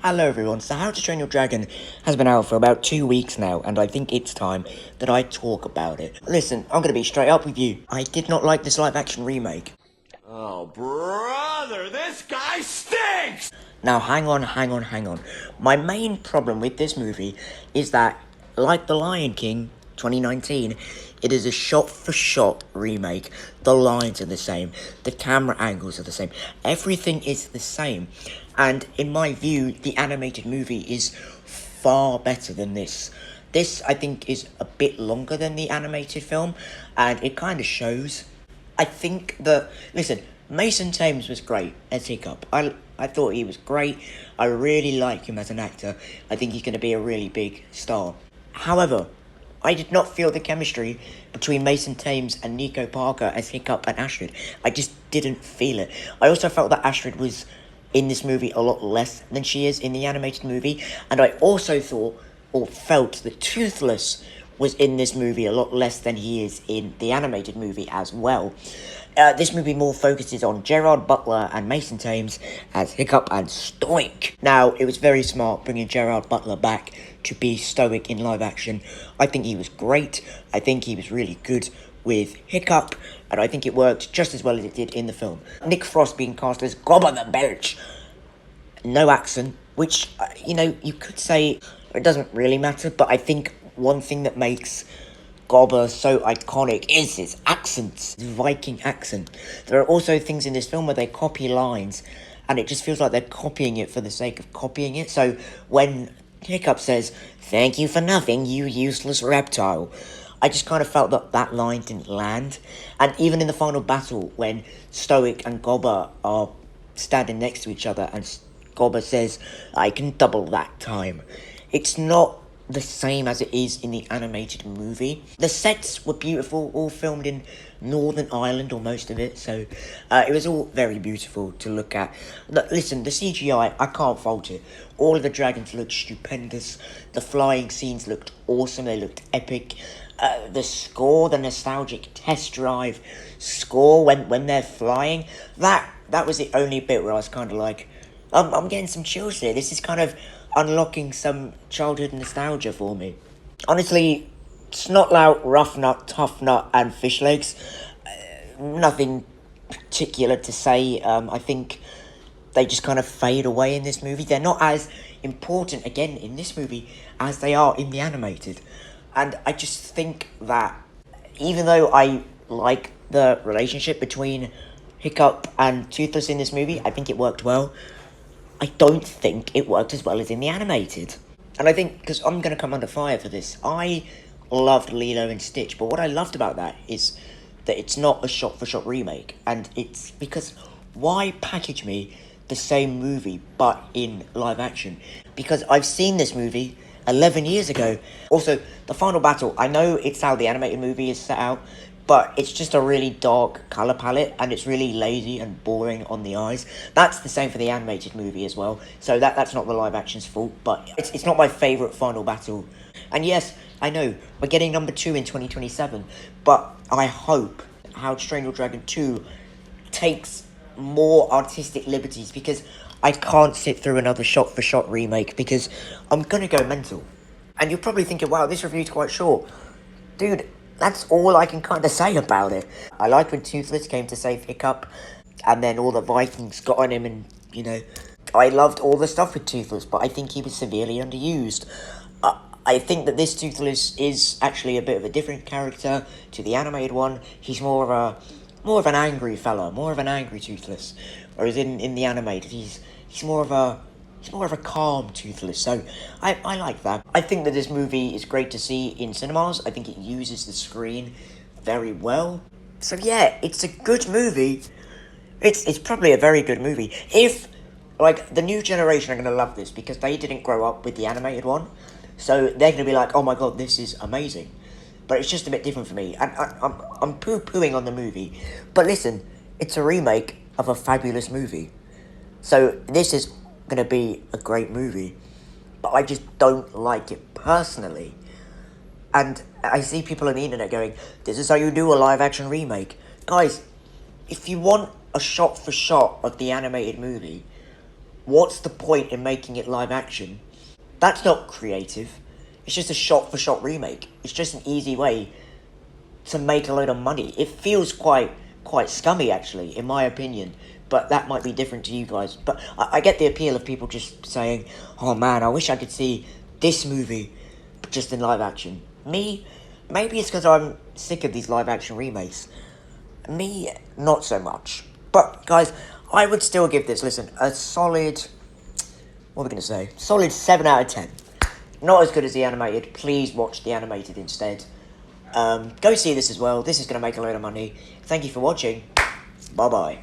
Hello everyone, so How to Train Your Dragon has been out for about 2 weeks now, and I think it's time that I talk about it. Listen, I'm gonna be straight up with you. I did not like this live-action remake. Oh, brother, this guy stinks! Now, hang on. My main problem with this movie is that, like The Lion King 2019, it is a shot-for-shot remake. The lines are the same, the camera angles are the same, everything is the same. And in my view, the animated movie is far better than this. This, I think, is a bit longer than the animated film, and it kind of shows. I think that, listen, Mason Thames was great as Hiccup. I thought he was great. I really like him as an actor. I think he's going to be a really big star. However, I did not feel the chemistry between Mason Thames and Nico Parker as Hiccup and Astrid. I just didn't feel it. I also felt that Astrid was in this movie a lot less than she is in the animated movie. And I also thought, or felt, that Toothless was in this movie a lot less than he is in the animated movie as well. This movie more focuses on Gerard Butler and Mason Thames as Hiccup and Stoic. Now, it was very smart bringing Gerard Butler back to be Stoic in live action. I think he was great. I think he was really good with Hiccup, and I think it worked just as well as it did in the film. Nick Frost being cast as Gobber the Belch. No accent, which, you could say it doesn't really matter, but I think one thing that makes Gobber so iconic is his accent, his Viking accent. There are also things in this film where they copy lines, and it just feels like they're copying it for the sake of copying it. So when Hiccup says, "Thank you for nothing, you useless reptile," I just kind of felt that that line didn't land. And even in the final battle, when Stoic and Gobber are standing next to each other, and Gobber says, "I can double that time," it's not the same as it is in the animated movie. The sets were beautiful, all filmed in Northern Ireland, or most of it, so it was all very beautiful to look at. Listen, the CGI, I can't fault it. All of the dragons looked stupendous, the flying scenes looked awesome, they looked epic. The score, the nostalgic test drive score when they're flying, that was the only bit where I was kind of like, I'm getting some chills here. This is kind of unlocking some childhood nostalgia for me. Honestly, Snotlout, Rough Nut, Tough Nut, and Fish Legs, nothing particular to say. I think they just kind of fade away in this movie. They're not as important, again, in this movie as they are in the animated. And I just think that even though I like the relationship between Hiccup and Toothless in this movie, I think it worked well. I don't think it worked as well as in the animated. And I think, because I'm going to come under fire for this, I loved Lilo and Stitch, but what I loved about that is that it's not a shot-for-shot remake, and it's because why package me the same movie but in live action? Because I've seen this movie 11 years ago. Also, the final battle, I know it's how the animated movie is set out, but it's just a really dark colour palette, and it's really lazy and boring on the eyes. That's the same for the animated movie as well, so that's not the live action's fault, but it's not my favourite final battle. And yes, I know, we're getting number 2 in 2027, but I hope How to Train Your Dragon 2 takes more artistic liberties, because I can't sit through another shot-for-shot remake, because I'm gonna go mental. And you're probably thinking, wow, this review's quite short. Dude, that's all I can kind of say about it. I liked when Toothless came to save Hiccup, and then all the Vikings got on him, and, I loved all the stuff with Toothless, but I think he was severely underused. I think that this Toothless is actually a bit of a different character to the animated one. He's more of an angry fella, more of an angry Toothless, whereas in the animated, he's more of a calm Toothless, so I like that. I think that this movie is great to see in cinemas. I think it uses the screen very well. So yeah, it's a good movie. It's probably a very good movie. If, the new generation are going to love this, because they didn't grow up with the animated one, so they're going to be like, oh my god, this is amazing. But it's just a bit different for me, and I'm poo-pooing on the movie. But listen, it's a remake of a fabulous movie. So this is going to be a great movie, but I just don't like it personally. And I see people on the internet going, this is how you do a live action remake. Guys, if you want a shot for shot of the animated movie, what's the point in making it live action? That's not creative. It's just a shot-for-shot remake. It's just an easy way to make a load of money. It feels quite scummy, actually, in my opinion. But that might be different to you guys. But I get the appeal of people just saying, oh man, I wish I could see this movie just in live action. Me, maybe it's because I'm sick of these live action remakes. Me, not so much. But, guys, I would still give this, listen, a solid, what are we going to say? Solid 7 out of 10. Not as good as the animated. Please watch the animated instead. Go see this as well. This is going to make a load of money. Thank you for watching. Bye-bye.